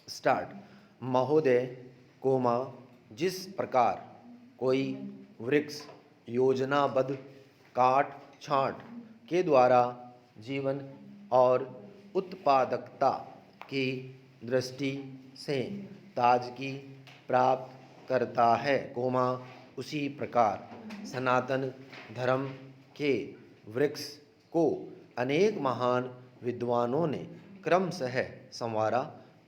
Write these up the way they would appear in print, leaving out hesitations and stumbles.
Start. महोदय, coma, जिस प्रकार कोई वृक्ष योजनाबद्ध काट छांट के द्वारा जीवन और उत्पादकता की दृष्टि से ताजगी प्राप्त करता है, कोमा, उसी प्रकार सनातन धर्म के वृक्ष को अनेक महान विद्वानों ने क्रमशः संवारा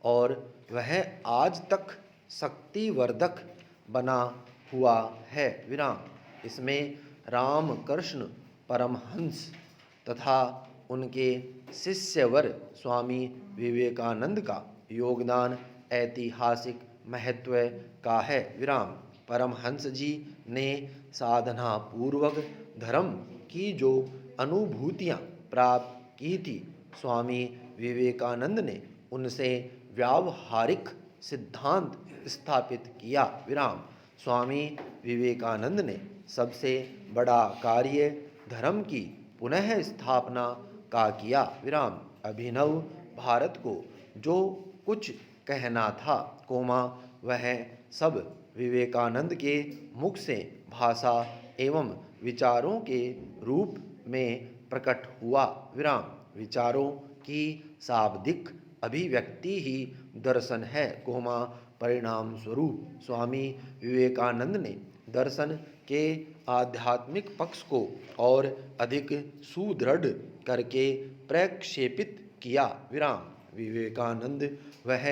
और वह आज तक शक्तिवर्धक बना हुआ है, विराम। इसमें रामकृष्ण परमहंस तथा उनके शिष्यवर स्वामी विवेकानंद का योगदान ऐतिहासिक महत्व का है, विराम। परमहंस जी ने साधना पूर्वक धर्म की जो अनुभूतियाँ प्राप्त की थी, स्वामी विवेकानंद ने उनसे व्यावहारिक सिद्धांत स्थापित किया, विराम। स्वामी विवेकानंद ने सबसे बड़ा कार्य धर्म की पुनः स्थापना का किया, विराम। अभिनव भारत को जो कुछ कहना था, कोमा, वह सब विवेकानंद के मुख से भाषा एवं विचारों के रूप में प्रकट हुआ, विराम। विचारों की शाब्दिक अभिव्यक्ति ही दर्शन है, कोमा। परिणाम स्वरूप स्वामी विवेकानंद ने दर्शन के आध्यात्मिक पक्ष को और अधिक सुदृढ़ करके प्रक्षेपित किया, विराम। विवेकानंद वह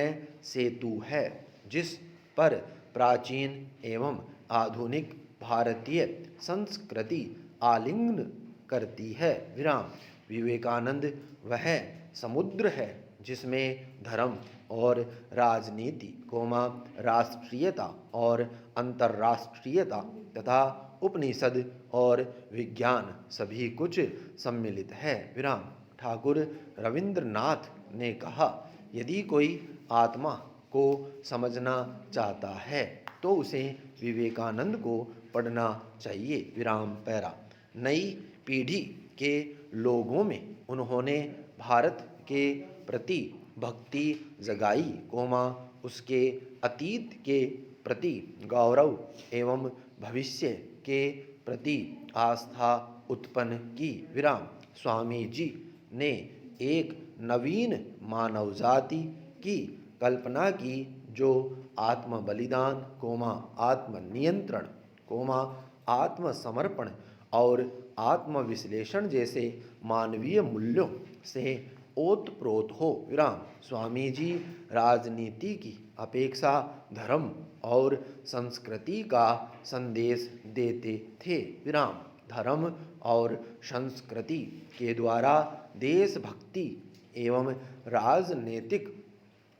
सेतु है जिस पर प्राचीन एवं आधुनिक भारतीय संस्कृति आलिंगन करती है, विराम। विवेकानंद वह समुद्र है जिसमें धर्म और राजनीति, कोमा, राष्ट्रीयता और अंतर्राष्ट्रीयता तथा उपनिषद और विज्ञान सभी कुछ सम्मिलित है, विराम। ठाकुर रविंद्रनाथ ने कहा, यदि कोई आत्मा को समझना चाहता है तो उसे विवेकानंद को पढ़ना चाहिए, विराम। पैरा। नई पीढ़ी के लोगों में उन्होंने भारत के प्रति भक्ति जगाई, कोमा, उसके अतीत के प्रति गौरव एवं भविष्य के प्रति आस्था उत्पन्न की, विराम। स्वामी जी ने एक नवीन मानव जाति की कल्पना की जो आत्म बलिदान, कोमा, आत्मनियंत्रण, कोमा, आत्मसमर्पण और आत्मविश्लेषण जैसे मानवीय मूल्यों से ओतप्रोत हो, विराम। स्वामी जी राजनीति की अपेक्षा धर्म और संस्कृति का संदेश देते थे, विराम। धर्म और संस्कृति के द्वारा देशभक्ति एवं राजनीतिक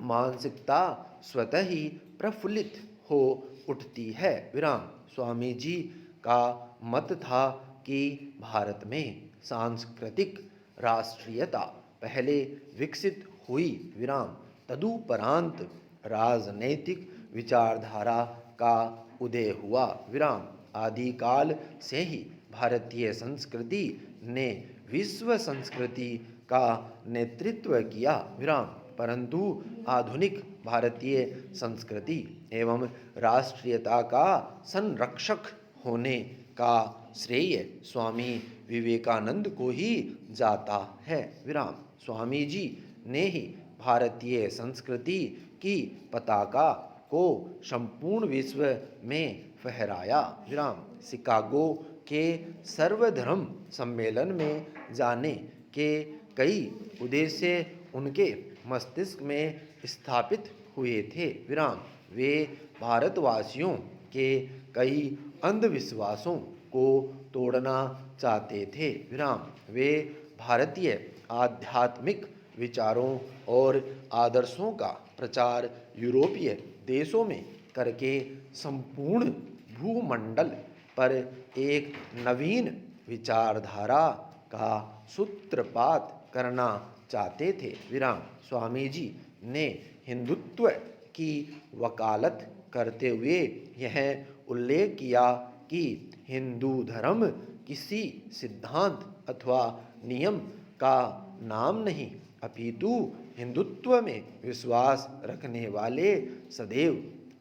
मानसिकता स्वतः ही प्रफुल्लित हो उठती है, विराम। स्वामी जी का मत था कि भारत में सांस्कृतिक राष्ट्रीयता पहले विकसित हुई, विराम, तदुपरांत राजनैतिक विचारधारा का उदय हुआ, विराम। आदिकाल से ही भारतीय संस्कृति ने विश्व संस्कृति का नेतृत्व किया, विराम। परंतु आधुनिक भारतीय संस्कृति एवं राष्ट्रीयता का संरक्षक होने का श्रेय स्वामी विवेकानंद को ही जाता है, विराम। स्वामी जी ने ही भारतीय संस्कृति की पताका को संपूर्ण विश्व में फहराया, विराम। शिकागो के सर्वधर्म सम्मेलन में जाने के कई उद्देश्य उनके मस्तिष्क में स्थापित हुए थे, विराम। वे भारतवासियों के कई अंधविश्वासों को तोड़ना चाहते थे, विराम। वे भारतीय आध्यात्मिक विचारों और आदर्शों का प्रचार यूरोपीय देशों में करके संपूर्ण भूमंडल पर एक नवीन विचारधारा का सूत्रपात करना चाहते थे, विराम। स्वामी जी ने हिंदुत्व की वकालत करते हुए यह उल्लेख किया कि हिंदू धर्म किसी सिद्धांत अथवा नियम का नाम नहीं, अपितु हिंदुत्व में विश्वास रखने वाले सदैव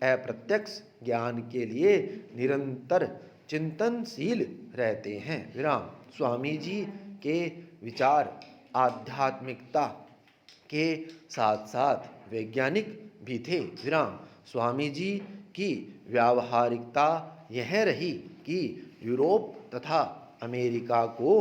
अप्रत्यक्ष ज्ञान के लिए निरंतर चिंतनशील रहते हैं। विराम। स्वामी जी के विचार आध्यात्मिकता के साथ साथ वैज्ञानिक भी थे। विराम। स्वामी जी की व्यावहारिकता यह रही कि यूरोप तथा अमेरिका को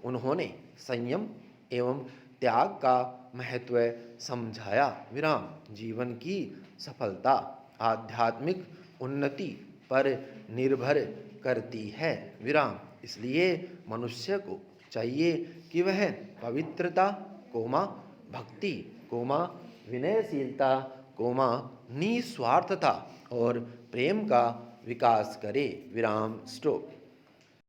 उन्होंने संयम एवं त्याग का महत्व समझाया। विराम। जीवन की सफलता आध्यात्मिक उन्नति पर निर्भर करती है। विराम। इसलिए मनुष्य को चाहिए कि वह पवित्रता कोमा भक्ति कोमा विनयशीलता कोमा निस्वार्थता और प्रेम का विकास करे। विराम। स्टॉप।